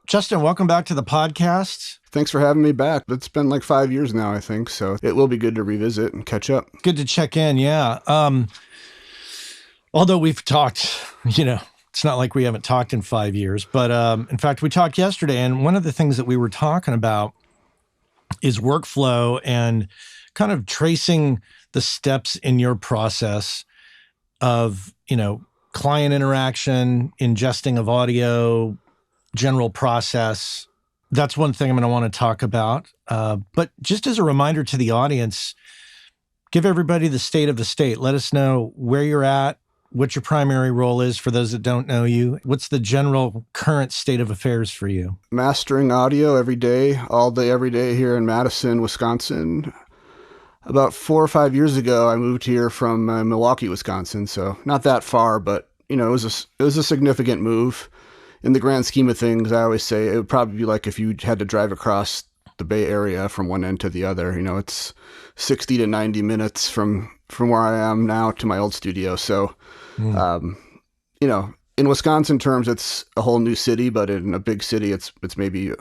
Justin, welcome back to the podcast. Thanks for having me back. It's been like 5 years now, I think, so it will be good to revisit and catch up. Good to check in, yeah. Although we've talked, it's not like we haven't talked in 5 years, but in fact, we talked yesterday, and one of the things that we were talking about is workflow and kind of tracing the steps in your process of, client interaction, ingesting of audio, general process. That's one thing I'm going to want to talk about. But just as a reminder to the audience, give everybody the state of the state. Let us know where you're at, what your primary role is for those that don't know you. What's the general current state of affairs for you? Mastering audio every day, all day, every day here in Madison, Wisconsin. About 4 or 5 years ago, I moved here from Milwaukee, Wisconsin. So not that far, but it was a significant move. In the grand scheme of things, I always say it would probably be like if you had to drive across the Bay Area from one end to the other. It's 60 to 90 minutes from where I am now to my old studio. So, in Wisconsin terms, it's a whole new city, but in a big city, it's maybe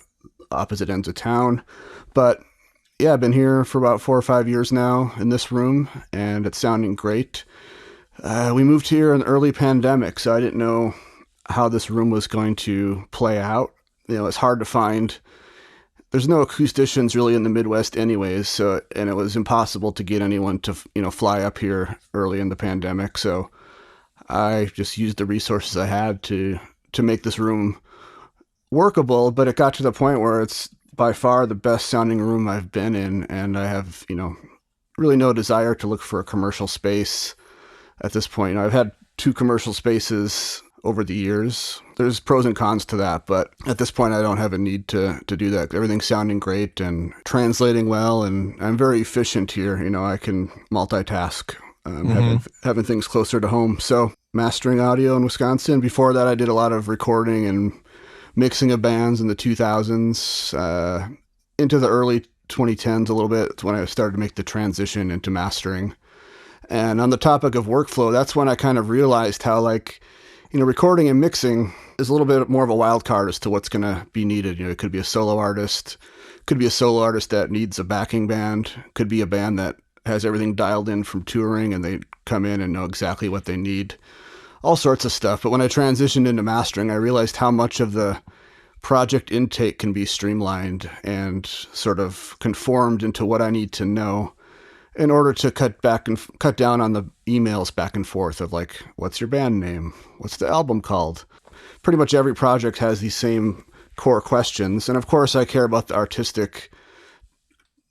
opposite ends of town. But yeah, I've been here for about 4 or 5 years now in this room, and it's sounding great. We moved here in the early pandemic, so I didn't know how this room was going to play out. It's hard to find. There's no acousticians really in the Midwest anyways, and it was impossible to get anyone to, fly up here early in the pandemic. So I just used the resources I had to make this room workable, but it got to the point where it's by far the best sounding room I've been in, and I have, really no desire to look for a commercial space at this point. I've had 2 commercial spaces over the years. There's pros and cons to that, but at this point I don't have a need to do that. Everything's sounding great and translating well, and I'm very efficient here. I can multitask, having things closer to home. So mastering audio in Wisconsin. Before that, I did a lot of recording and mixing of bands in the 2000s, into the early 2010s a little bit. It's when I started to make the transition into mastering. And on the topic of workflow, that's when I kind of realized how recording and mixing is a little bit more of a wild card as to what's going to be needed. It could be a solo artist, that needs a backing band, could be a band that has everything dialed in from touring and they come in and know exactly what they need, all sorts of stuff. But when I transitioned into mastering, I realized how much of the project intake can be streamlined and sort of conformed into what I need to know in order to cut down on the emails back and forth of what's your band name? What's the album called? Pretty much every project has these same core questions. And of course I care about the artistic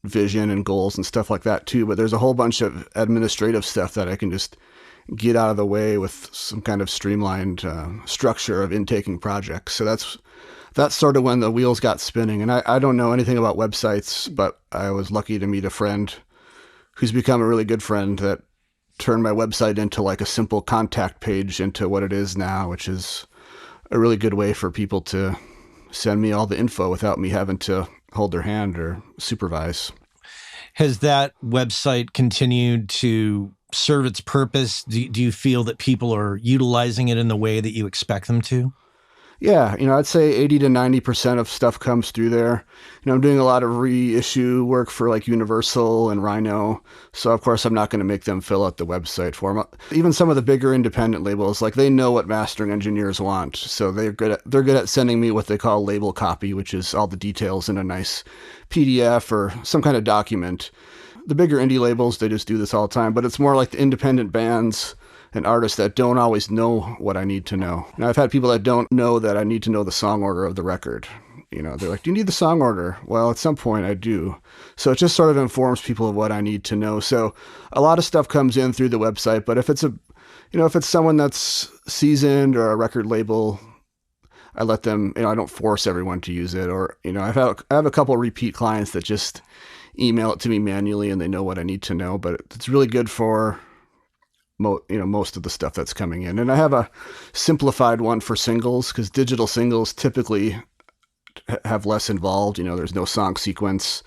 vision and goals and stuff like that too, but there's a whole bunch of administrative stuff that I can just get out of the way with some kind of streamlined structure of intaking projects. So that's sort of when the wheels got spinning. And I don't know anything about websites, but I was lucky to meet a friend who's become a really good friend that turned my website into a simple contact page into what it is now, which is a really good way for people to send me all the info without me having to hold their hand or supervise. Has that website continued to serve its purpose? Do you feel that people are utilizing it in the way that you expect them to? Yeah, I'd say 80 to 90% of stuff comes through there. I'm doing a lot of reissue work for Universal and Rhino. So of course I'm not going to make them fill out the website for them. Even some of the bigger independent labels, they know what mastering engineers want. So they're good at sending me what they call label copy, which is all the details in a nice PDF or some kind of document. The bigger indie labels, they just do this all the time, but it's more like the independent bands and artists that don't always know what I need to know. Now, I've had people that don't know that I need to know the song order of the record. They're like, do you need the song order? Well, at some point I do. So it just sort of informs people of what I need to know. So a lot of stuff comes in through the website, but if it's someone that's seasoned or a record label, I let them, I don't force everyone to use it. Or, I have a couple of repeat clients that just email it to me manually and they know what I need to know, but it's really good for most of the stuff that's coming in. And I have a simplified one for singles because digital singles typically have less involved. There's no song sequence,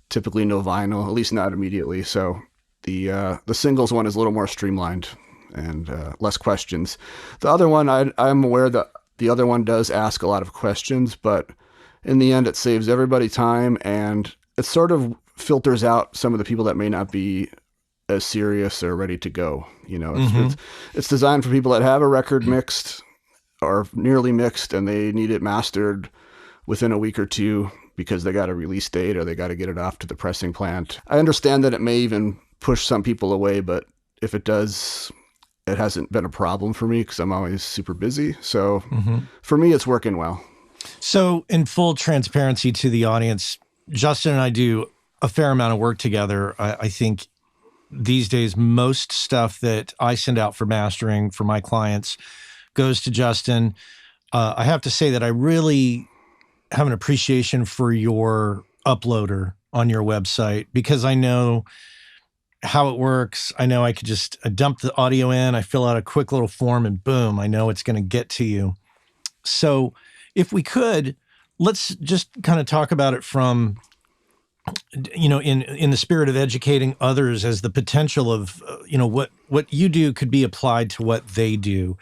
typically no vinyl, at least not immediately. So the singles one is a little more streamlined and less questions. The other one, I'm aware that the other one does ask a lot of questions, but in the end, it saves everybody time, and it sort of filters out some of the people that may not be as serious or ready to go. It's designed for people that have a record mixed or nearly mixed, and they need it mastered within a week or two because they got a release date or they got to get it off to the pressing plant. I understand that it may even push some people away, but if it does, it hasn't been a problem for me because I'm always super busy. So for me, it's working well. So in full transparency to the audience, Justin and I do a fair amount of work together. I think these days, most stuff that I send out for mastering for my clients goes to Justin. I have to say that I really have an appreciation for your uploader on your website because I know how it works. I know I could just dump the audio in, I fill out a quick little form, and boom, I know it's going to get to you. So if we could, let's just kind of talk about it from, in the spirit of educating others as the potential of, what you do could be applied to what they do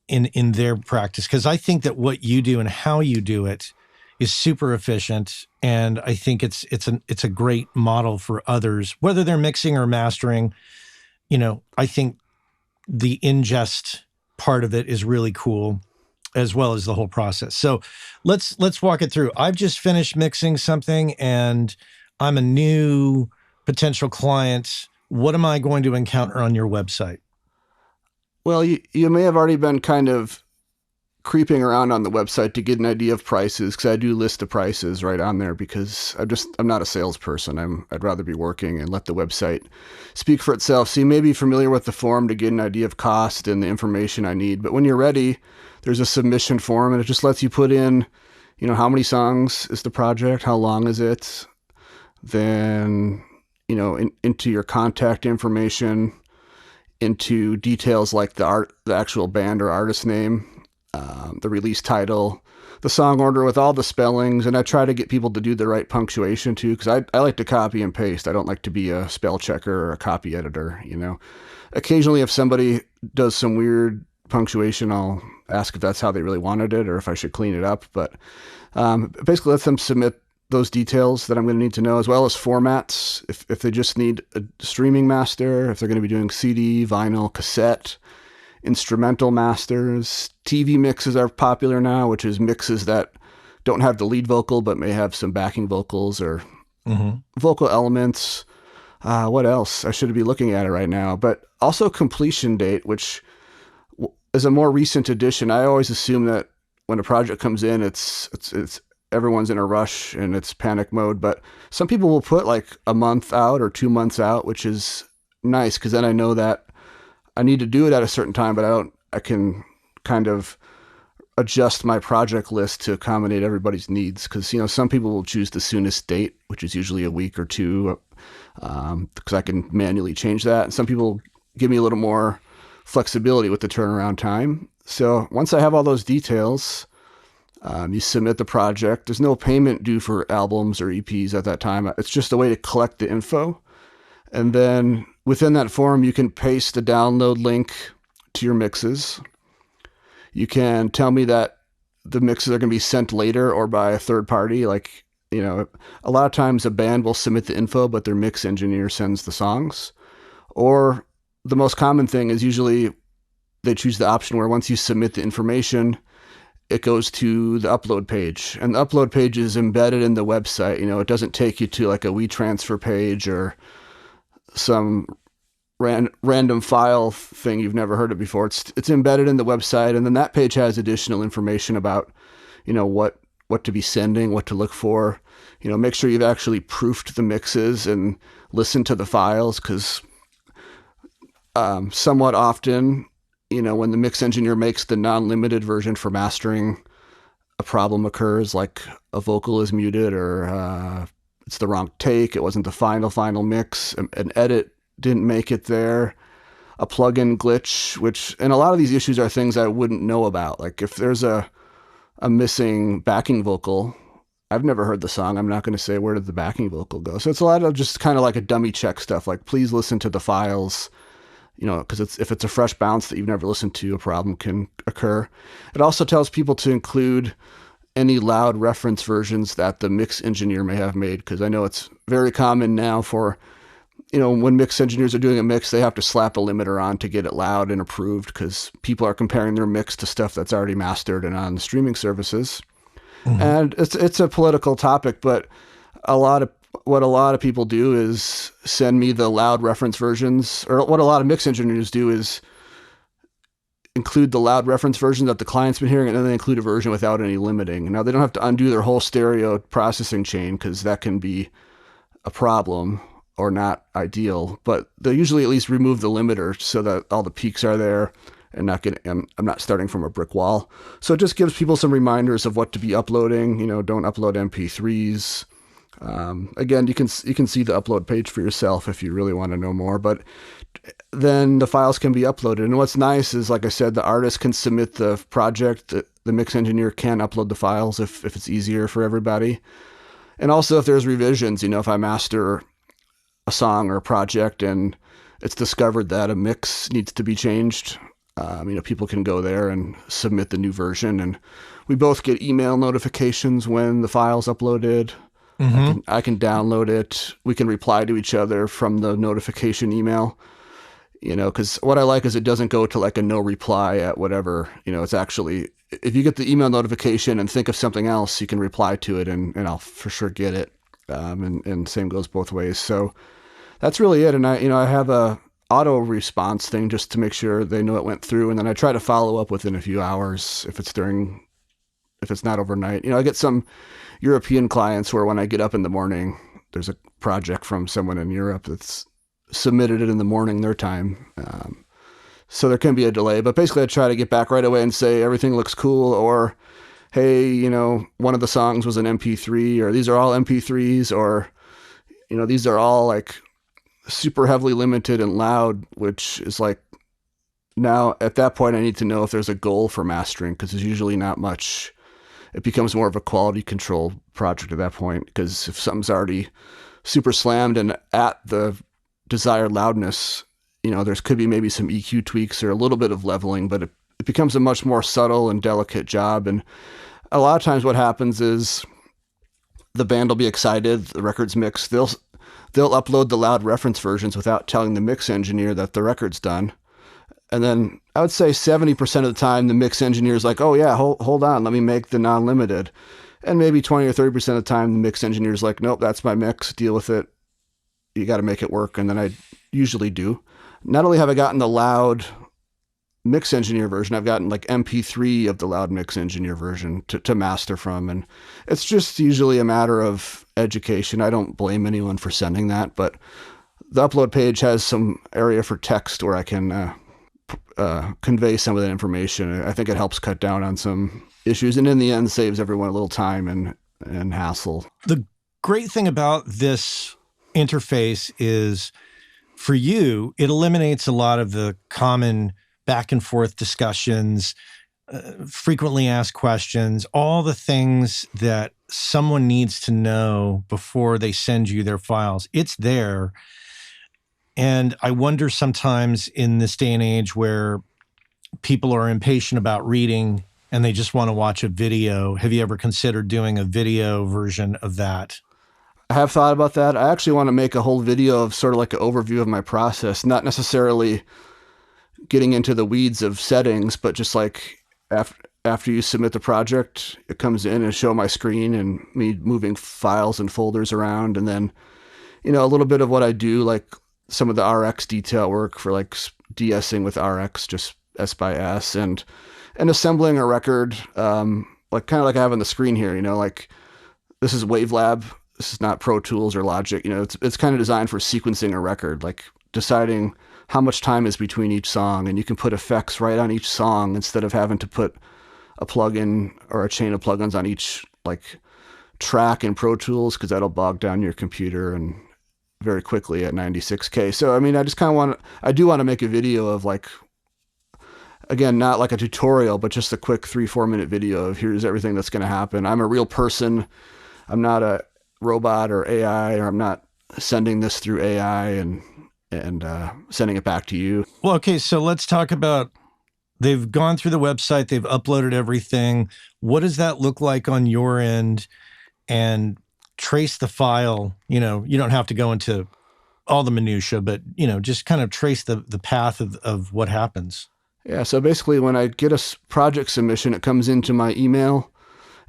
in their practice. Because I think that what you do and how you do it is super efficient. And I think it's a great model for others, whether they're mixing or mastering. I think the ingest part of it is really cool, as well as the whole process. So let's walk it through. I've just finished mixing something and I'm a new potential client. What am I going to encounter on your website? Well, you may have already been kind of creeping around on the website to get an idea of prices, because I do list the prices right on there because I'm not a salesperson. I'd rather be working and let the website speak for itself. So you may be familiar with the form to get an idea of cost and the information I need. But when you're ready, there's a submission form, and it just lets you put in, how many songs is the project, how long is it, then, into your contact information, into details like the actual band or artist name, the release title, the song order with all the spellings. And I try to get people to do the right punctuation too, because I like to copy and paste. I don't like to be a spell checker or a copy editor. Occasionally if somebody does some weird punctuation, I'll ask if that's how they really wanted it or if I should clean it up. But basically let them submit those details that I'm going to need to know, as well as formats. If they just need a streaming master, if they're going to be doing CD, vinyl, cassette, instrumental masters. TV mixes are popular now, which is mixes that don't have the lead vocal but may have some backing vocals or vocal elements. What else? I should be looking at it right now. But also completion date, which is a more recent addition. I always assume that when a project comes in, it's everyone's in a rush and it's panic mode. But some people will put like a month out or 2 months out, which is nice because then I know that I need to do it at a certain time, but I can kind of adjust my project list to accommodate everybody's needs. Because, some people will choose the soonest date, which is usually a week or two, because I can manually change that. And some people give me a little more flexibility with the turnaround time. So once I have all those details, you submit the project. There's no payment due for albums or EPs at that time. It's just a way to collect the info. And then within that form, you can paste a download link to your mixes. You can tell me that the mixes are going to be sent later or by a third party. Like, a lot of times a band will submit the info, but their mix engineer sends the songs. Or the most common thing is usually they choose the option where once you submit the information, it goes to the upload page. And the upload page is embedded in the website. It doesn't take you to like a WeTransfer page or some random file thing you've never heard of before. It's embedded in the website, and then that page has additional information about, what to be sending, what to look for. Make sure you've actually proofed the mixes and listened to the files, because somewhat often, when the mix engineer makes the non-limited version for mastering, a problem occurs, like a vocal is muted or it's the wrong take. It wasn't the final mix. An edit didn't make it there. A plugin glitch, and a lot of these issues are things I wouldn't know about. Like if there's a missing backing vocal, I've never heard the song. I'm not going to say where did the backing vocal go. So it's a lot of just kind of like a dummy check stuff. Like please listen to the files, because if it's a fresh bounce that you've never listened to, a problem can occur. It also tells people to include any loud reference versions that the mix engineer may have made, because I know it's very common now for, when mix engineers are doing a mix, they have to slap a limiter on to get it loud and approved, because people are comparing their mix to stuff that's already mastered and on the streaming services. Mm-hmm. And it's a political topic, but what a lot of people do is send me the loud reference versions, or what a lot of mix engineers do is include the loud reference version that the client's been hearing, and then they include a version without any limiting. Now, they don't have to undo their whole stereo processing chain, because that can be a problem or not ideal, but they usually at least remove the limiter so that all the peaks are there and I'm not starting from a brick wall. So it just gives people some reminders of what to be uploading. Don't upload MP3s. Again, you can see the upload page for yourself if you really want to know more, but then the files can be uploaded. And what's nice is, like I said, the artist can submit the project. The mix engineer can upload the files if it's easier for everybody. And also if there's revisions, if I master a song or a project and it's discovered that a mix needs to be changed, people can go there and submit the new version. And we both get email notifications when the file's uploaded. Mm-hmm. I can download it. We can reply to each other from the notification email, because what I like is it doesn't go to like a no reply at whatever, it's actually, if you get the email notification and think of something else, you can reply to it and I'll for sure get it. And same goes both ways. So that's really it. And I have a auto response thing just to make sure they know it went through. And then I try to follow up within a few hours if it's not overnight. I get some European clients where when I get up in the morning, there's a project from someone in Europe that's submitted it in the morning, their time. So there can be a delay, but basically I try to get back right away and say, everything looks cool, or, hey, one of the songs was an MP3, or these are all MP3s, or, these are all like super heavily limited and loud, which is like, now at that point I need to know if there's a goal for mastering, because there's usually not much. It becomes more of a quality control project at that point, because if something's already super slammed and at the desired loudness, there's could be maybe some EQ tweaks or a little bit of leveling, but it becomes a much more subtle and delicate job. And a lot of times what happens is the band will be excited, the record's mixed, they'll upload the loud reference versions without telling the mix engineer that the record's done. And then I would say 70% of the time, the mix engineer is like, oh yeah, hold on, let me make the non-limited. And maybe 20 or 30% of the time, the mix engineer is like, nope, that's my mix, deal with it. You got to make it work. And then I usually do. Not only have I gotten the loud mix engineer version, I've gotten like MP3 of the loud mix engineer version to master from. And it's just usually a matter of education. I don't blame anyone for sending that, but the upload page has some area for text where I can convey some of that information. I think it helps cut down on some issues, and in the end saves everyone a little time and hassle. The great thing about this interface is, for you, it eliminates a lot of the common back and forth discussions, frequently asked questions, all the things that someone needs to know before they send you their files. It's there. And I wonder sometimes in this day and age where people are impatient about reading and they just want to watch a video, have you ever considered doing a video version of that? I have thought about that. I actually want to make a whole video of sort of like an overview of my process, not necessarily getting into the weeds of settings, but just like after you submit the project, it comes in and show my screen and me moving files and folders around. And then, a little bit of what I do, like some of the RX detail work for like de-essing with RX, just S by S, and assembling a record, like kind of like I have on the screen here, like this is Wavelab. This is not Pro Tools or Logic. It's kind of designed for sequencing a record, like deciding how much time is between each song, and you can put effects right on each song instead of having to put a plugin or a chain of plugins on each like track in Pro Tools, because that'll bog down your computer and very quickly at 96K. So, I just kind of I do want to make a video of like, again, not like a tutorial, but just a quick 3-4 minute video of here's everything that's going to happen. I'm a real person. I'm not a robot or AI, or I'm not sending this through AI and sending it back to you. Well, okay. So let's talk about they've gone through the website, they've uploaded everything. What does that look like on your end? And trace the file. You don't have to go into all the minutia, but just kind of trace the path of what happens. Yeah, so basically when I get a project submission, it comes into my email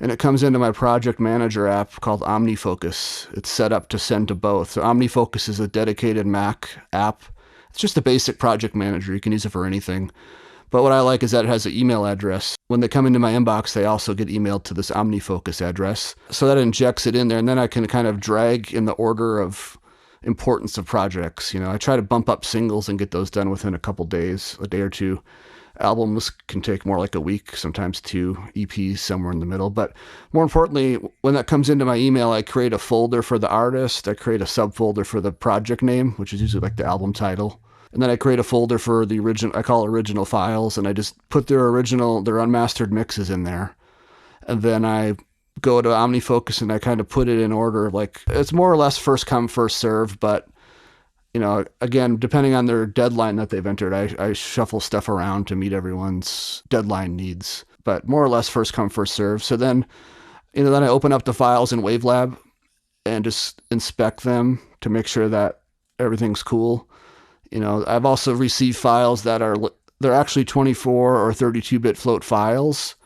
and it comes into my project manager app called OmniFocus. It's set up to send to both. So OmniFocus is a dedicated Mac app. It's just a basic project manager. You can use it for anything. But what I like is that it has an email address. When they come into my inbox, they also get emailed to this OmniFocus address. So that injects it in there, and then I can kind of drag in the order of importance of projects. I try to bump up singles and get those done within a couple days, a day or two. Albums can take more like a week, sometimes 2, EPs somewhere in the middle. But more importantly, when that comes into my email, I create a folder for the artist. I create a subfolder for the project name, which is usually like the album title. And then I create a folder for the original, I call original files, and I just put their unmastered mixes in there. And then I go to OmniFocus and I kind of put it in order. Like, it's more or less first come, first serve, but again, depending on their deadline that they've entered, I shuffle stuff around to meet everyone's deadline needs, but more or less first come, first serve. So then, then I open up the files in Wavelab and just inspect them to make sure that everything's cool. I've also received files that they're actually 24 or 32-bit float files,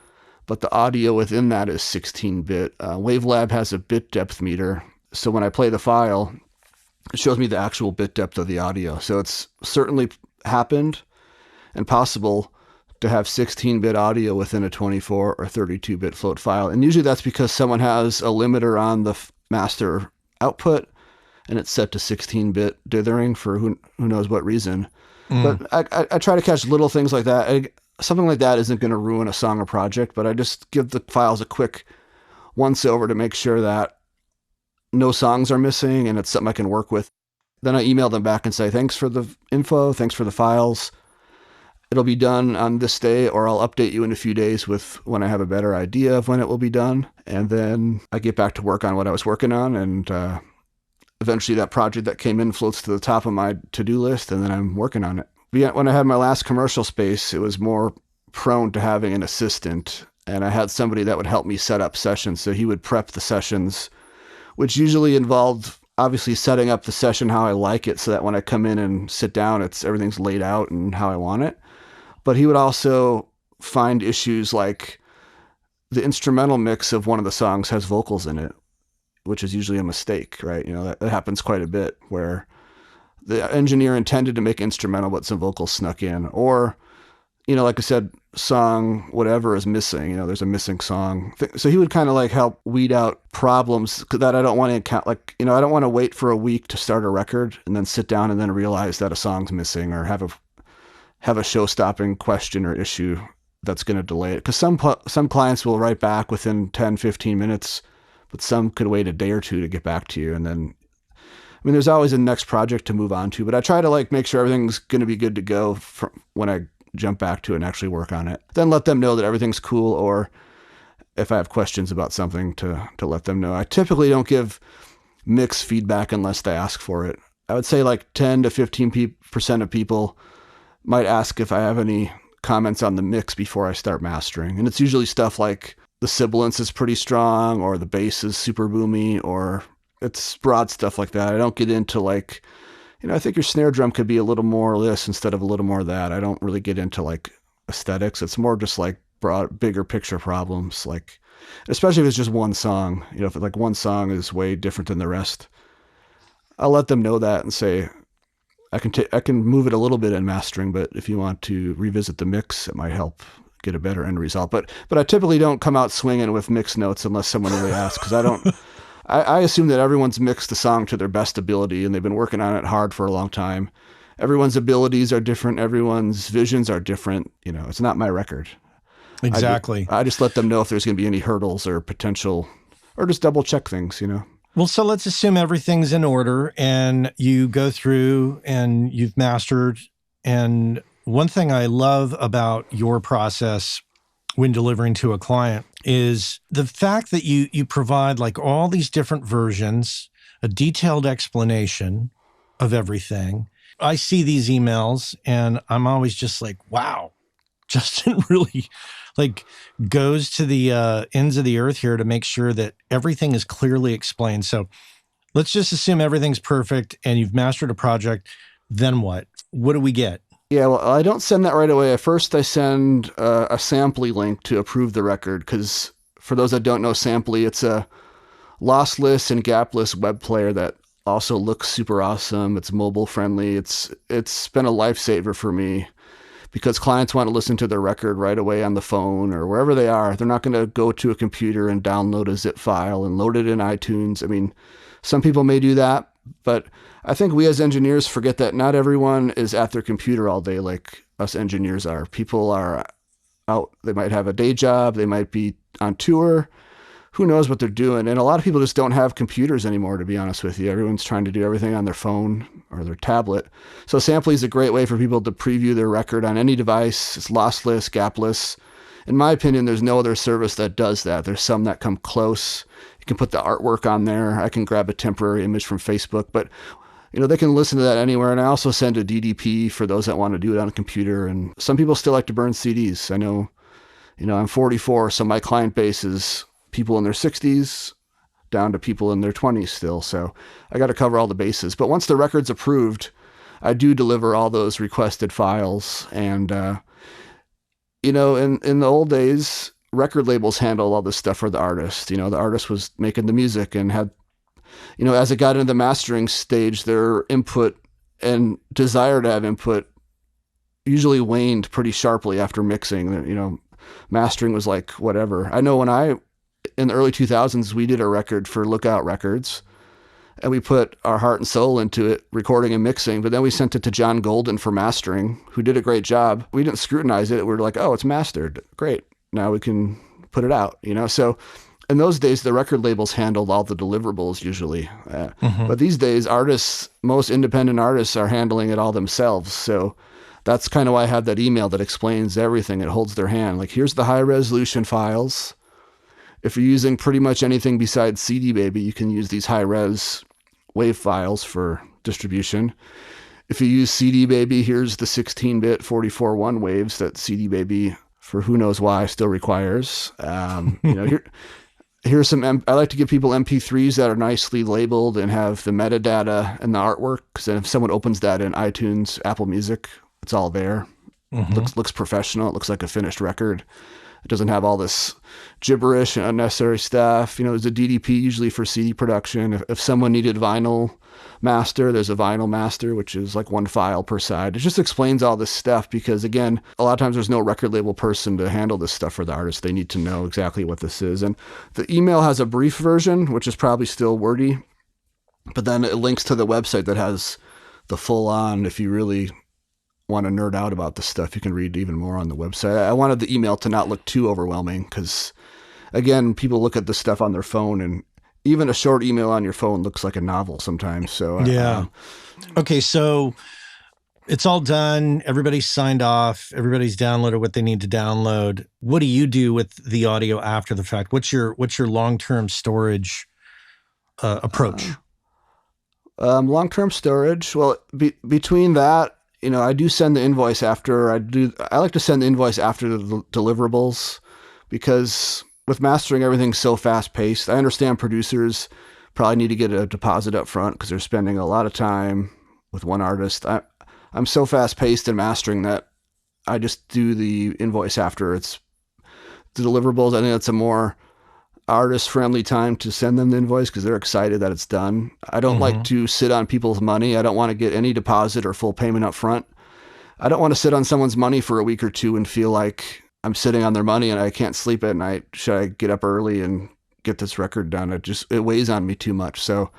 but the audio within that is 16-bit. Wavelab has a bit depth meter. So when I play the file, it shows me the actual bit depth of the audio. So it's certainly happened and possible to have 16-bit audio within a 24 or 32-bit float file. And usually that's because someone has a limiter on the master output and it's set to 16-bit dithering for who knows what reason. But I try to catch little things like that. Something like that isn't going to ruin a song or project, but I just give the files a quick once over to make sure that no songs are missing and it's something I can work with. Then I email them back and say, thanks for the info, thanks for the files. It'll be done on this day, or I'll update you in a few days with when I have a better idea of when it will be done. And then I get back to work on what I was working on, and eventually that project that came in floats to the top of my to-do list, and then I'm working on it. But when I had my last commercial space, it was more prone to having an assistant, and I had somebody that would help me set up sessions. So he would prep the sessions, which usually involved obviously setting up the session how I like it, so that when I come in and sit down, everything's laid out and how I want it. But he would also find issues like the instrumental mix of one of the songs has vocals in it, which is usually a mistake, right? That happens quite a bit, where the engineer intended to make instrumental, but some vocals snuck in. Or, like I said, song whatever is missing. There's a missing song. So he would kind of like help weed out problems that I don't want to encounter. Like, I don't want to wait for a week to start a record and then sit down and then realize that a song's missing, or have a show-stopping question or issue that's going to delay it. Because some clients will write back within 10, 15 minutes, but some could wait a day or two to get back to you. And then, there's always a next project to move on to, but I try to make sure everything's going to be good to go from when I jump back to it and actually work on it. Then let them know that everything's cool, or if I have questions about something to let them know. I typically don't give mix feedback unless they ask for it. I would say 10 to 15% of people might ask if I have any comments on the mix before I start mastering. And it's usually stuff like the sibilance is pretty strong, or the bass is super boomy, or it's broad stuff like that. I don't get into I think your snare drum could be a little more this instead of a little more that. I don't really get into aesthetics. It's more just broad, bigger picture problems. Especially if it's just one song, if one song is way different than the rest, I'll let them know that and say, I can move it a little bit in mastering, but if you want to revisit the mix, it might help get a better end result. But I typically don't come out swinging with mix notes unless someone really asks, because I assume that everyone's mixed the song to their best ability, and they've been working on it hard for a long time. Everyone's abilities are different. Everyone's visions are different. It's not my record. Exactly. I just let them know if there's going to be any hurdles or potential, or just double check things, Well, so let's assume everything's in order and you go through and you've mastered. And one thing I love about your process when delivering to a client is the fact that you provide all these different versions, a detailed explanation of everything. I see these emails and I'm always just wow, Justin really like goes to the ends of the earth here to make sure that everything is clearly explained. So let's just assume everything's perfect and you've mastered a project. Then what? What do we get? Yeah, well, I don't send that right away. At first, I send a Samply link to approve the record, because for those that don't know Samply, it's a lossless and gapless web player that also looks super awesome. It's mobile friendly. It's been a lifesaver for me, because clients want to listen to their record right away on the phone or wherever they are. They're not going to go to a computer and download a zip file and load it in iTunes. I mean, some people may do that, but I think we as engineers forget that not everyone is at their computer all day like us engineers are. People are out. They might have a day job. They might be on tour. Who knows what they're doing? And a lot of people just don't have computers anymore, to be honest with you. Everyone's trying to do everything on their phone or their tablet. So Samply is a great way for people to preview their record on any device. It's lossless, gapless. In my opinion, there's no other service that does that. There's some that come close. You can put the artwork on there. I can grab a temporary image from Facebook, but they can listen to that anywhere. And I also send a DDP for those that want to do it on a computer. And some people still like to burn CDs. I know, I'm 44, so my client base is people in their 60s down to people in their 20s still. So I got to cover all the bases. But once the record's approved, I do deliver all those requested files. And, in the old days, record labels handled all this stuff for the artist. The artist was making the music and had, as it got into the mastering stage, their input and desire to have input usually waned pretty sharply after mixing. Mastering was like whatever. I know in the early 2000s, we did a record for Lookout Records, and we put our heart and soul into it, recording and mixing, but then we sent it to John Golden for mastering, who did a great job. We didn't scrutinize it. We were like, oh, it's mastered. Great. Now we can put it out, So in those days, the record labels handled all the deliverables usually. But these days, most independent artists are handling it all themselves. So that's kind of why I have that email that explains everything. It holds their hand. Like, here's the high resolution files. If you're using pretty much anything besides CD Baby, you can use these high-res WAV files for distribution. If you use CD Baby, here's the 16-bit 44.1 waves that CD Baby, for who knows why, still requires. Here's some. I like to give people MP3s that are nicely labeled and have the metadata and the artwork, because then if someone opens that in iTunes, Apple Music, it's all there. Looks professional. It looks like a finished record. It doesn't have all this gibberish and unnecessary stuff. There's a DDP usually for CD production. If someone needed vinyl master, there's a vinyl master, which is like one file per side. It just explains all this stuff because, again, a lot of times there's no record label person to handle this stuff for the artist. They need to know exactly what this is. And the email has a brief version, which is probably still wordy, but then it links to the website that has the full on, if you really want to nerd out about this stuff, you can read even more on the website. I wanted the email to not look too overwhelming because, again, people look at the stuff on their phone, and even a short email on your phone looks like a novel sometimes. So yeah. Okay, so it's all done. Everybody's signed off. Everybody's downloaded what they need to download. What do you do with the audio after the fact? What's your long-term storage approach? Long-term storage. Well, between that, I do send the invoice after. I like to send the invoice after the deliverables, because with mastering, everything's so fast-paced. I understand producers probably need to get a deposit up front because they're spending a lot of time with one artist. I'm so fast-paced in mastering that I just do the invoice after it's the deliverables. I think it's a more artist-friendly time to send them the invoice because they're excited that it's done. I don't like to sit on people's money. I don't want to get any deposit or full payment up front. I don't want to sit on someone's money for a week or two and feel like I'm sitting on their money and I can't sleep at night. Should I get up early and get this record done? It weighs on me too much. So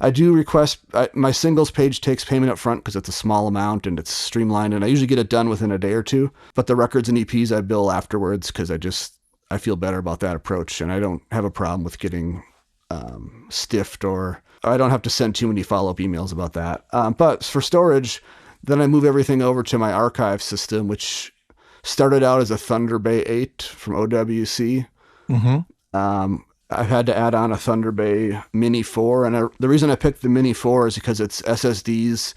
I do request, my singles page takes payment up front because it's a small amount and it's streamlined, and I usually get it done within a day or two. But the records and EPs I bill afterwards because I feel better about that approach, and I don't have a problem with getting stiffed, or I don't have to send too many follow-up emails about that. But for storage, then I move everything over to my archive system, which started out as a Thunder Bay 8 from OWC. I've had to add on a Thunder Bay Mini 4, and the reason I picked the Mini 4 is because it's SSDs,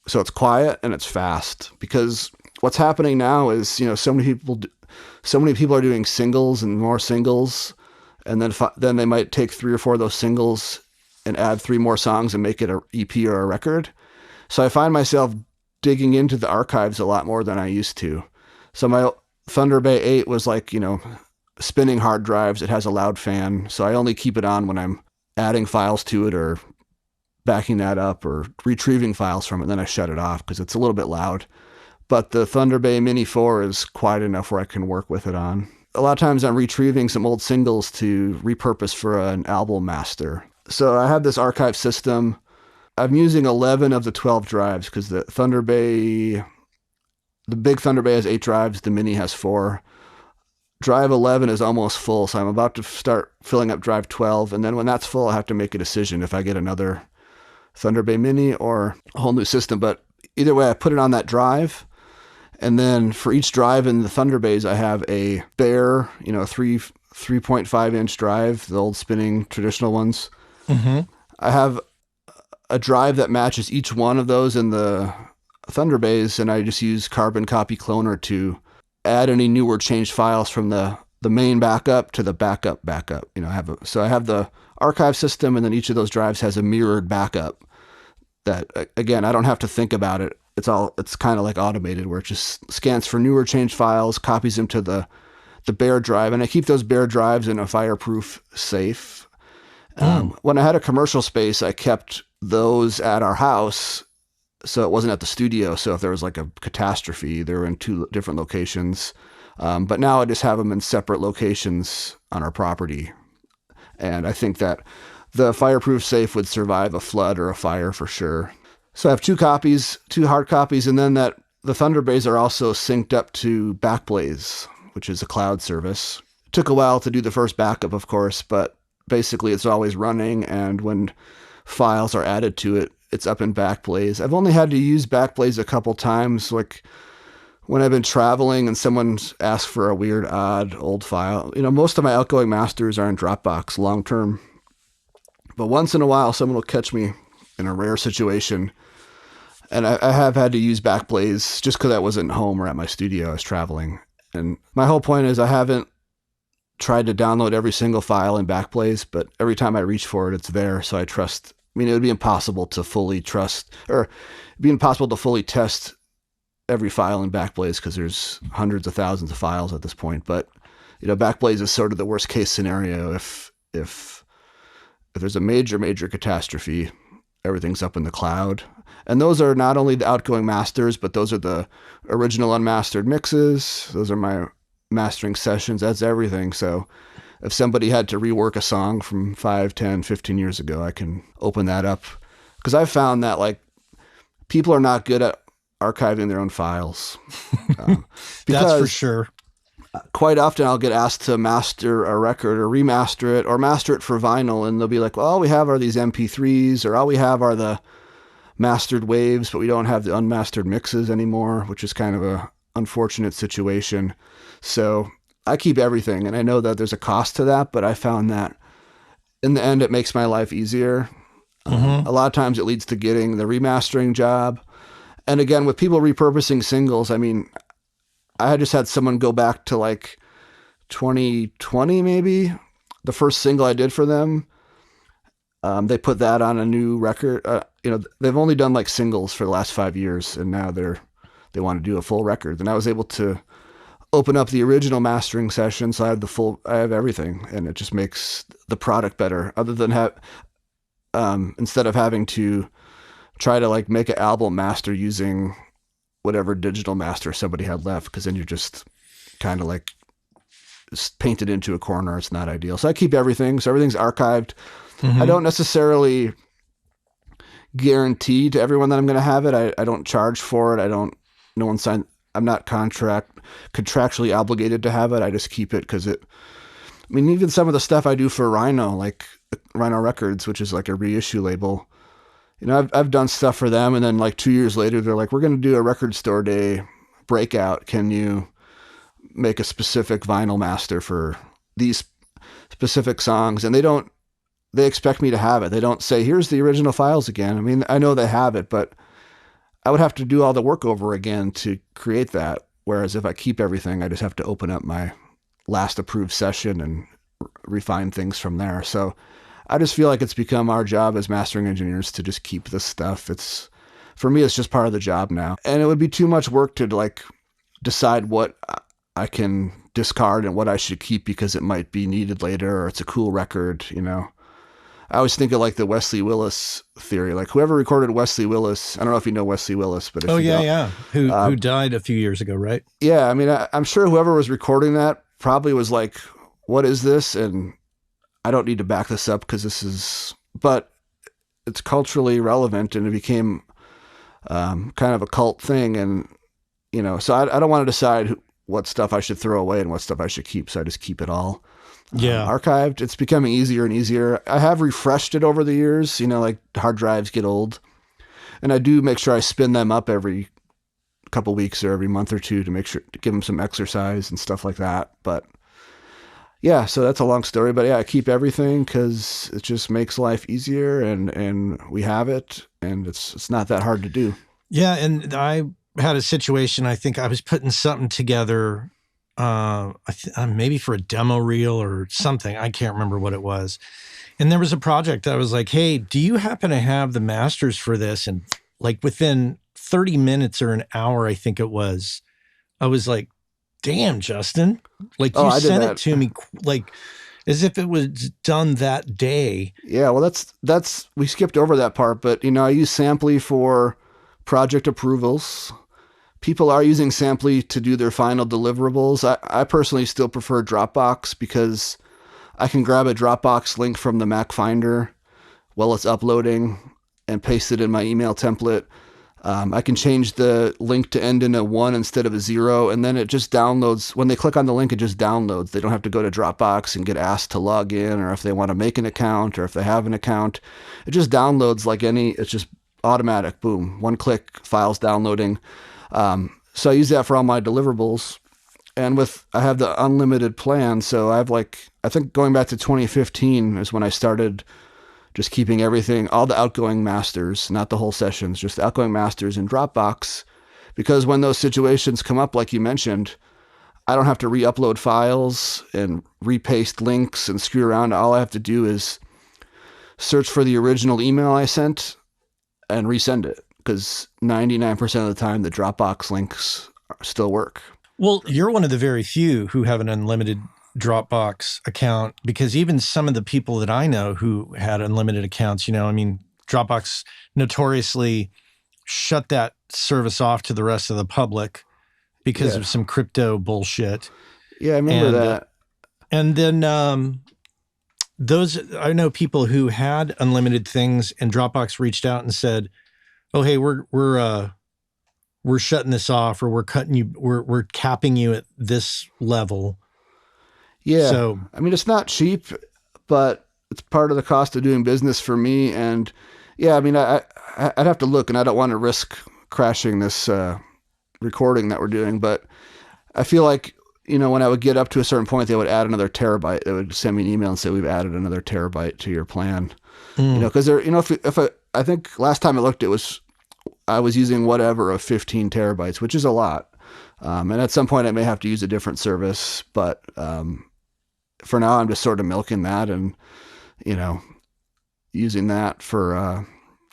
so it's quiet and it's fast. Because what's happening now is, so many people are doing singles and more singles, and then they might take 3 or 4 of those singles and add 3 more songs and make it a EP or a record. So I find myself digging into the archives a lot more than I used to. So my Thunder Bay 8 was like, spinning hard drives. It has a loud fan, so I only keep it on when I'm adding files to it or backing that up or retrieving files from it. Then I shut it off because it's a little bit loud. But the Thunder Bay Mini 4 is quiet enough where I can work with it on. A lot of times I'm retrieving some old singles to repurpose for an album master. So I have this archive system. I'm using 11 of the 12 drives because the big Thunder Bay has 8 drives. The Mini has 4. Drive 11 is almost full, so I'm about to start filling up drive 12. And then when that's full, I have to make a decision if I get another Thunder Bay Mini or a whole new system. But either way, I put it on that drive. And then for each drive in the Thunder Bays, I have a bare, 3.5 inch drive, the old spinning traditional ones. Mm-hmm. I have a drive that matches each one of those in the Thunder Bays, and I just use Carbon Copy Cloner to add any new or changed files from the main backup to the backup. So I have the archive system, and then each of those drives has a mirrored backup that, again, I don't have to think about it. It's kind of like automated, where it just scans for new or changed files, copies them to the bare drive, and I keep those bare drives in a fireproof safe. When I had a commercial space, I kept those at our house, so it wasn't at the studio. So if there was like a catastrophe, they were in 2 different locations. But now I just have them in separate locations on our property. And I think that the fireproof safe would survive a flood or a fire for sure. So I have 2 hard copies, and then the Thunder Bays are also synced up to Backblaze, which is a cloud service. It took a while to do the first backup, of course, but basically it's always running, and when files are added to it, it's up in Backblaze. I've only had to use Backblaze a couple times, like when I've been traveling and someone's asked for a weird, odd, old file. Most of my outgoing masters are in Dropbox long term, but once in a while someone will catch me in a rare situation. And I have had to use Backblaze just because I wasn't home or at my studio. I was traveling. And my whole point is I haven't tried to download every single file in Backblaze, but every time I reach for it, it's there. So I trust. It would be impossible to fully test every file in Backblaze because there's hundreds of thousands of files at this point. But, Backblaze is sort of the worst case scenario. If there's a major catastrophe, everything's up in the cloud. And those are not only the outgoing masters, but those are the original unmastered mixes. Those are my mastering sessions. That's everything. So if somebody had to rework a song from 5, 10, 15 years ago, I can open that up. Because I've found that people are not good at archiving their own files. That's for sure. Quite often I'll get asked to master a record or remaster it or master it for vinyl. And they'll be like, well, all we have are these MP3s, or all we have are the mastered waves, but we don't have the unmastered mixes anymore, which is kind of a unfortunate situation. So I keep everything, and I know that there's a cost to that, but I found that in the end, it makes my life easier. Mm-hmm. A lot of times it leads to getting the remastering job. And again, with people repurposing singles, I had just had someone go back to 2020, maybe the first single I did for them. They put that on a new record. They've only done singles for the last 5 years, and now they want to do a full record. And I was able to open up the original mastering session, so I have everything, and it just makes the product better. Other than instead of having to try to make an album master using whatever digital master somebody had left, because then you're just kind of just painted into a corner. It's not ideal. So I keep everything. So everything's archived. Mm-hmm. I don't necessarily guarantee to everyone that I'm going to have it. I don't charge for it. No one signed. I'm not contractually obligated to have it. I just keep it because even some of the stuff I do for Rhino, like Rhino Records, which is like a reissue label, I've done stuff for them. And then 2 years later, they're like, we're going to do a record store day breakout. Can you make a specific vinyl master for these specific songs? And they expect me to have it. They don't say, here's the original files again. I know they have it, but I would have to do all the work over again to create that. Whereas if I keep everything, I just have to open up my last approved session and refine things from there. So I just feel like it's become our job as mastering engineers to just keep this stuff. For me, it's just part of the job now. And it would be too much work to like decide what I can discard and what I should keep because it might be needed later or it's a cool record, you know. I always think of like the Wesley Willis theory, like whoever recorded Wesley Willis. I don't know if you know Wesley Willis, but if you don't, yeah. Who died a few years ago, right? Yeah. I mean, I'm sure whoever was recording that probably was like, what is this? And I don't need to back this up because but it's culturally relevant and it became kind of a cult thing. And, you know, so I don't want to decide what stuff I should throw away and what stuff I should keep. So I just keep it all. Archived. It's becoming easier and easier. I have refreshed it over the years, you know, like hard drives get old, and I do make sure I spin them up every couple weeks or every month or two to make sure to give them some exercise and stuff like that. But yeah, so that's a long story, but yeah, I keep everything because it just makes life easier and we have it and it's not that hard to do. Yeah. And I had a situation, I think I was putting something together maybe for a demo reel or something. I can't remember what it was. And there was a project I was like, hey, do you happen to have the masters for this? And like within 30 minutes or an hour, I think it was, I was like, damn, Justin, like you sent it to me like as if it was done that day. Yeah. Well, we skipped over that part, but you know, I use Samply for project approvals. People are using Samply to do their final deliverables. I personally still prefer Dropbox because I can grab a Dropbox link from the Mac Finder while it's uploading and paste it in my email template. I can change the link to end in a 1 instead of a 0, and then it just downloads. When they click on the link, it just downloads. They don't have to go to Dropbox and get asked to log in, or if they want to make an account, or if they have an account. It just downloads it's just automatic. Boom. One click, files downloading. So I use that for all my deliverables, and I have the unlimited plan. So I think going back to 2015 is when I started just keeping everything, all the outgoing masters, not the whole sessions, just the outgoing masters in Dropbox, because when those situations come up, like you mentioned, I don't have to re-upload files and repaste links and screw around. All I have to do is search for the original email I sent and resend it. Because 99% of the time, the Dropbox links still work. Well, you're one of the very few who have an unlimited Dropbox account, because even some of the people that I know who had unlimited accounts, you know, I mean, Dropbox notoriously shut that service off to the rest of the public because of some crypto bullshit. Yeah, I remember that. And then I know people who had unlimited things, and Dropbox reached out and said, oh, hey, we're shutting this off, or we're cutting you, we're capping you at this level. Yeah. So, I mean, it's not cheap, but it's part of the cost of doing business for me. And yeah, I mean, I'd have to look, and I don't want to risk crashing this recording that we're doing, but I feel like, you know, when I would get up to a certain point, they would add another terabyte. They would send me an email and say, we've added another terabyte to your plan. You know, because you know, I think last time I looked, I was using whatever of 15 terabytes, which is a lot. And at some point I may have to use a different service, but for now I'm just sort of milking that and, you know, using that for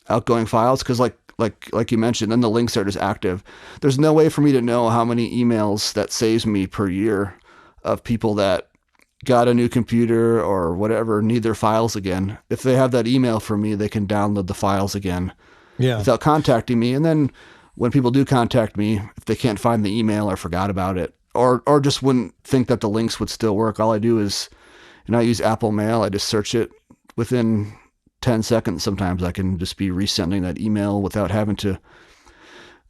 outgoing files. Cause like you mentioned, then the links are just active. There's no way for me to know how many emails that saves me per year of people that got a new computer or whatever, need their files again. If they have that email from me, they can download the files again without contacting me. And then when people do contact me, if they can't find the email or forgot about it, or just wouldn't think that the links would still work, all I do is, and I use Apple Mail, I just search it. Within 10 seconds, sometimes I can just be resending that email without having to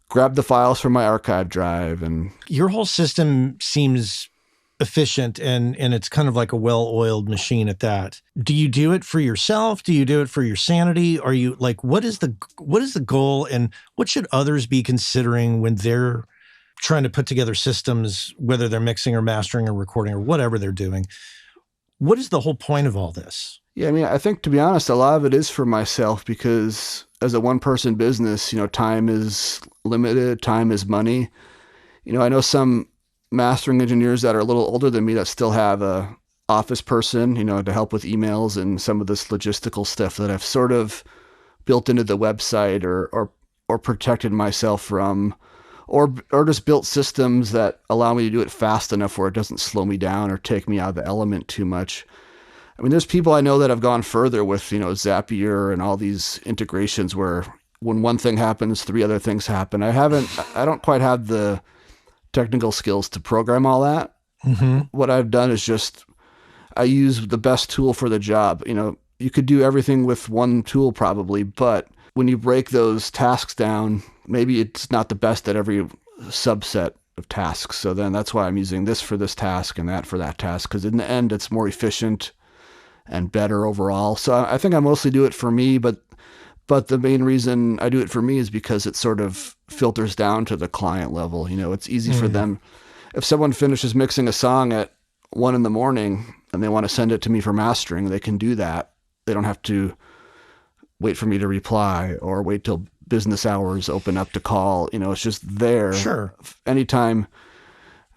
grab the files from my archive drive. And your whole system seems efficient, and it's kind of like a well-oiled machine at that. Do you do it for yourself? Do you do it for your sanity? Are you like, what is the goal, and what should others be considering when they're trying to put together systems, whether they're mixing or mastering or recording or whatever they're doing? What is the whole point of all this? Yeah, I mean, I think, to be honest, a lot of it is for myself, because as a one-person business, you know, time is limited. Time is money. I know some mastering engineers that are a little older than me that still have a office person, to help with emails and some of this logistical stuff that I've sort of built into the website or protected myself from, or just built systems that allow me to do it fast enough where it doesn't slow me down or take me out of the element too much. I mean, there's people I know that have gone further with, Zapier and all these integrations where when one thing happens, 3 other things happen. I don't quite have the technical skills to program all that. Mm-hmm. What I've done is just, I use the best tool for the job. You could do everything with one tool probably, but when you break those tasks down, maybe it's not the best at every subset of tasks. So then that's why I'm using this for this task and that for that task, because in the end, it's more efficient and better overall. So I think I mostly do it for me, but the main reason I do it for me is because it sort of filters down to the client level. It's easy for them. If someone finishes mixing a song at 1 a.m. and they want to send it to me for mastering, they can do that. They don't have to wait for me to reply or wait till business hours open up to call. It's just there. Sure. Anytime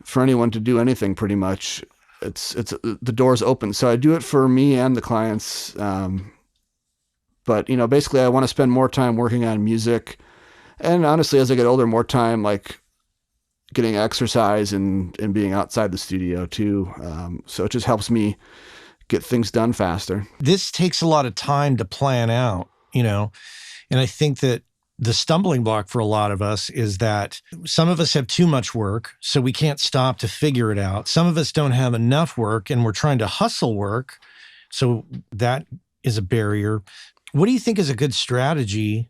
for anyone to do anything, pretty much. It's the door's open. So I do it for me and the clients. But basically I want to spend more time working on music, and honestly, as I get older, more time like getting exercise and being outside the studio too. So it just helps me get things done faster. This takes a lot of time to plan out, and I think that the stumbling block for a lot of us is that some of us have too much work, so we can't stop to figure it out. Some of us don't have enough work and we're trying to hustle work. So that is a barrier. What do you think is a good strategy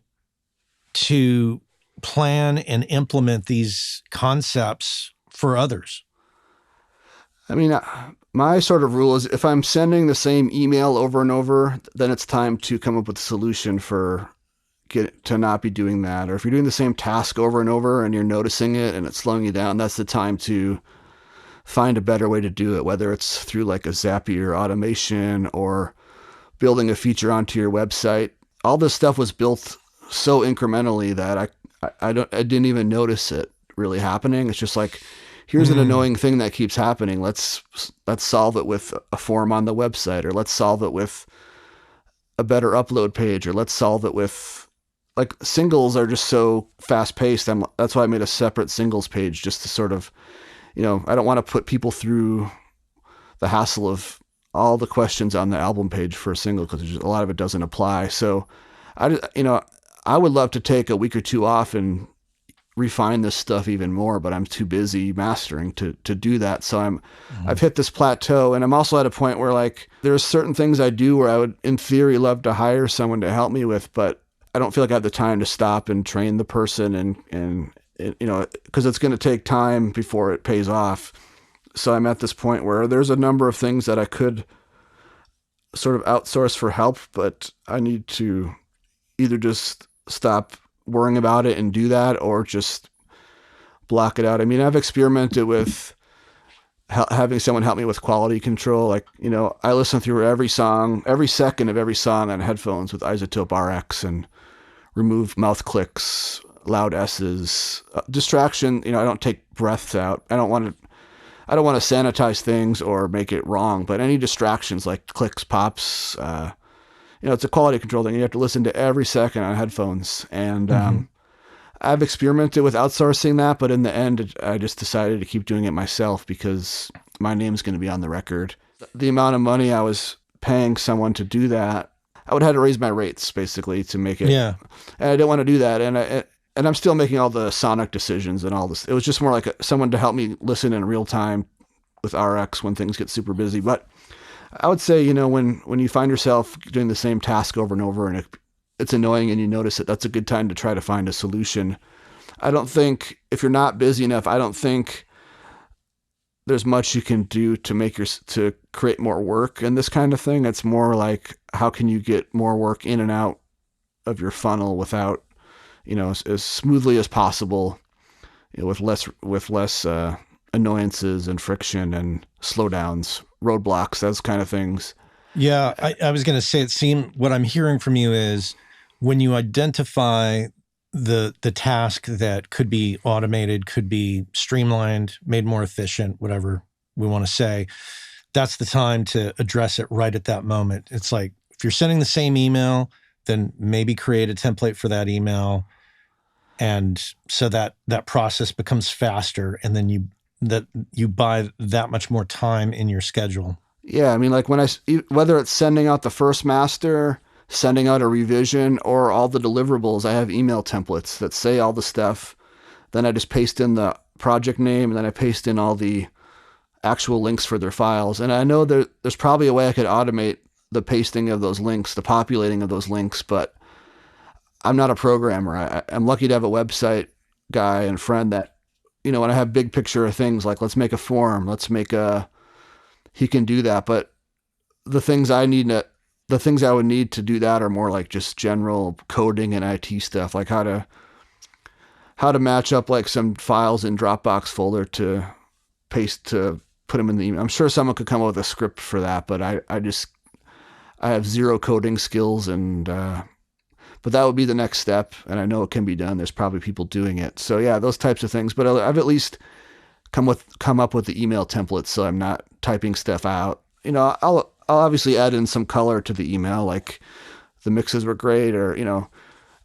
to plan and implement these concepts for others? I mean, my sort of rule is if I'm sending the same email over and over, then it's time to come up with a solution to not be doing that. Or if you're doing the same task over and over and you're noticing it and it's slowing you down, that's the time to find a better way to do it, whether it's through like a Zapier automation or building a feature onto your website. All this stuff was built so incrementally that I didn't even notice it really happening. It's just like, here's an annoying thing that keeps happening. Let's solve it with a form on the website, or let's solve it with a better upload page, or let's solve it with, like, singles are just so fast paced. That's why I made a separate singles page, just to sort of, I don't want to put people through the hassle of all the questions on the album page for a single, because a lot of it doesn't apply. So I would love to take a week or 2 off and refine this stuff even more, but I'm too busy mastering to do that. So I've hit this plateau, and I'm also at a point where, like, there's certain things I do where I would in theory love to hire someone to help me with, but I don't feel like I have the time to stop and train the person and because it's going to take time before it pays off. So I'm at this point where there's a number of things that I could sort of outsource for help, but I need to either just stop worrying about it and do that, or just block it out. I mean, I've experimented with having someone help me with quality control. Like, I listen through every second of every song on headphones with Isotope RX and remove mouth clicks, loud S's, distraction. I don't take breaths out. I don't want to sanitize things or make it wrong, but any distractions like clicks, pops, it's a quality control thing. You have to listen to every second on headphones. And I've experimented with outsourcing that, but in the end, I just decided to keep doing it myself because my name's going to be on the record. The amount of money I was paying someone to do that, I would have to raise my rates basically to make it. Yeah. And I didn't want to do that. And I'm still making all the sonic decisions and all this. It was just more like someone to help me listen in real time with RX when things get super busy. But I would say, when you find yourself doing the same task over and over and it's annoying and you notice it, that's a good time to try to find a solution. I don't think, if you're not busy enough, I don't think there's much you can do to create more work in this kind of thing. It's more like, how can you get more work in and out of your funnel without, as smoothly as possible, with less annoyances and friction and slowdowns, roadblocks, those kind of things. Yeah, I was going to say, what I'm hearing from you is when you identify the task that could be automated, could be streamlined, made more efficient, whatever we want to say, that's the time to address it right at that moment. It's like, if you're sending the same email, then maybe create a template for that email. And so that process becomes faster, and then you buy that much more time in your schedule. Yeah, I mean, like whether it's sending out the first master, sending out a revision, or all the deliverables, I have email templates that say all the stuff. Then I just paste in the project name, and then I paste in all the actual links for their files. And I know there's probably a way I could automate the pasting of those links, the populating of those links, but I'm not a programmer. I'm lucky to have a website guy and friend that, when I have big picture of things, like let's make a form, he can do that. But the things I would need to do that are more like just general coding and IT stuff, like how to match up like some files in Dropbox folder to put them in the email. I'm sure someone could come up with a script for that, but I have zero coding skills, and but that would be the next step, and I know it can be done. There's probably people doing it. So yeah, those types of things. But I've at least come up with the email templates, so I'm not typing stuff out. I'll obviously add in some color to the email, like the mixes were great, or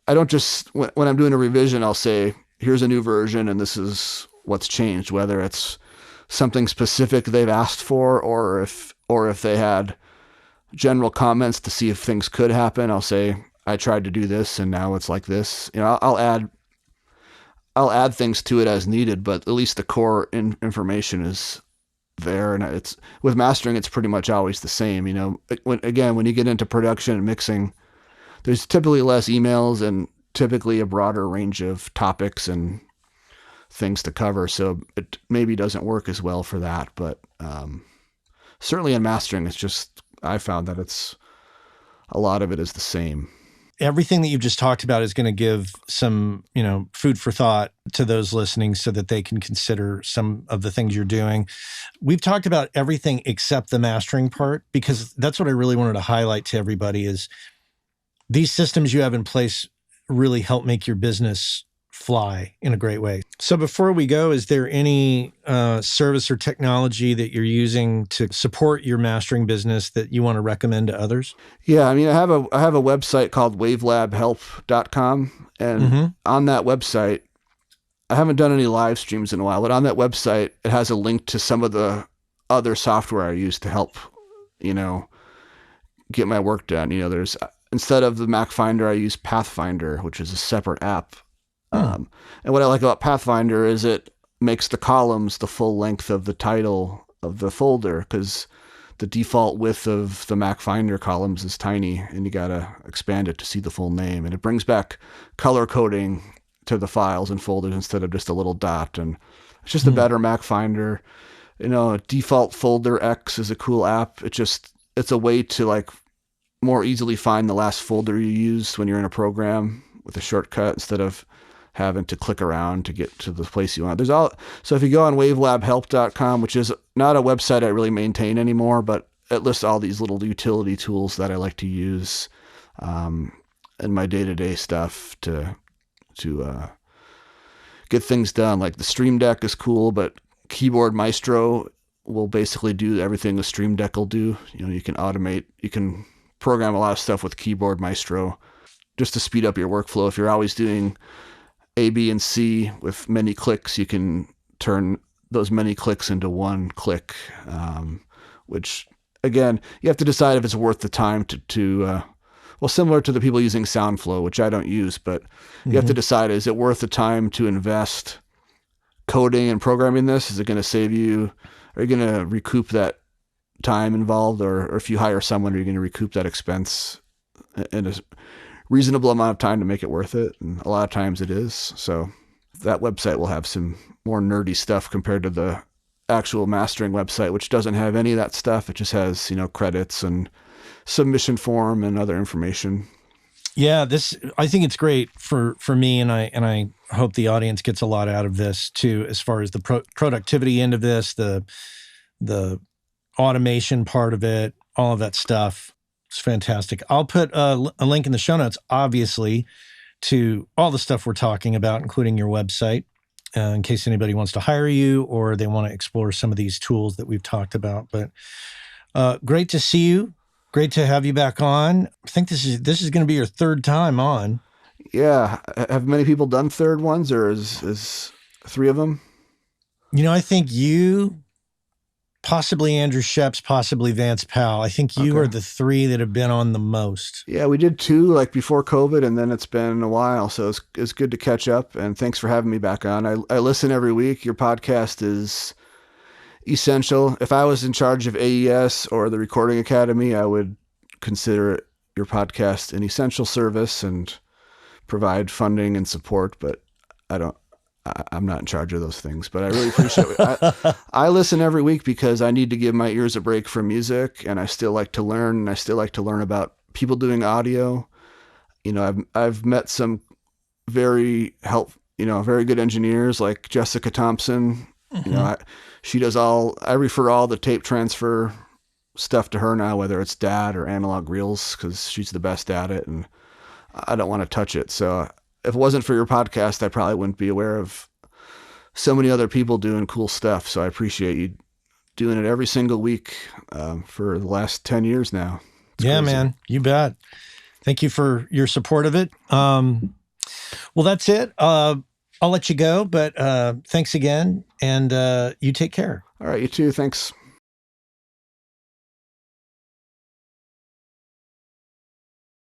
I don't just when I'm doing a revision, I'll say here's a new version and this is what's changed, whether it's something specific they've asked for, or if they had general comments to see if things could happen. I'll say, I tried to do this and now it's like this. I'll add things to it as needed, but at least the core information is there. And it's with mastering, it's pretty much always the same. When you get into production and mixing, there's typically less emails and typically a broader range of topics and things to cover. So it maybe doesn't work as well for that, but certainly in mastering, I found that a lot of it is the same. Everything that you've just talked about is going to give some, food for thought to those listening so that they can consider some of the things you're doing. We've talked about everything except the mastering part, because that's what I really wanted to highlight to everybody is these systems you have in place really help make your business fly in a great way. So before we go, is there any service or technology that you're using to support your mastering business that you want to recommend to others? Yeah, I mean, I have a website called wavelabhelp.com, and on that website, I haven't done any live streams in a while, but on that website, it has a link to some of the other software I use to help, get my work done. There's, instead of the Mac Finder, I use Pathfinder, which is a separate app. And what I like about Pathfinder is it makes the columns the full length of the title of the folder, because the default width of the Mac Finder columns is tiny and you got to expand it to see the full name. And it brings back color coding to the files and folders instead of just a little dot. And it's just a better Mac Finder. Default folder X is a cool app. It's a way to like more easily find the last folder you used when you're in a program with a shortcut instead of having to click around to get to the place you want. So if you go on wavelabhelp.com, which is not a website I really maintain anymore, but it lists all these little utility tools that I like to use in my day-to-day stuff to get things done. Like the Stream Deck is cool, but Keyboard Maestro will basically do everything a Stream Deck will do. You can automate, you can program a lot of stuff with Keyboard Maestro just to speed up your workflow. If you're always doing A, B, and C with many clicks, you can turn those many clicks into one click, which again, you have to decide if it's worth the time to similar to the people using SoundFlow, which I don't use, but you have to decide, is it worth the time to invest coding and programming this? Is it going to save you? Are you going to recoup that time involved? Or if you hire someone, are you going to recoup that expense in a reasonable amount of time to make it worth it? And a lot of times it is. So that website will have some more nerdy stuff compared to the actual mastering website, which doesn't have any of that stuff. It just has, credits and submission form and other information. Yeah, I think it's great for me, and I hope the audience gets a lot out of this too, as far as the productivity end of this, the automation part of it, all of that stuff. It's fantastic. I'll put a link in the show notes, obviously, to all the stuff we're talking about, including your website, in case anybody wants to hire you or they want to explore some of these tools that we've talked about. But great to see you. Great to have you back on. I think this is going to be your third time on. Yeah. Have many people done third ones, or is 3 of them? I think you, possibly Andrew Sheps, possibly Vance Powell. I think you are the 3 that have been on the most. Yeah, we did 2 like before COVID, and then it's been a while. So it's good to catch up, and thanks for having me back on. I listen every week. Your podcast is essential. If I was in charge of AES or the Recording Academy, I would consider your podcast an essential service and provide funding and support, but I'm not in charge of those things, but I really appreciate it. I listen every week because I need to give my ears a break from music, and I still like to learn, and I still like to learn about people doing audio. I've met some very good engineers like Jessica Thompson. I refer all the tape transfer stuff to her now, whether it's DAT or analog reels, because she's the best at it, and I don't want to touch it. So if it wasn't for your podcast, I probably wouldn't be aware of so many other people doing cool stuff. So I appreciate you doing it every single week for the last 10 years now. It's crazy. Man, you bet. Thank you for your support of it. Well, that's it. I'll let you go, but thanks again, and you take care. All right, you too. Thanks.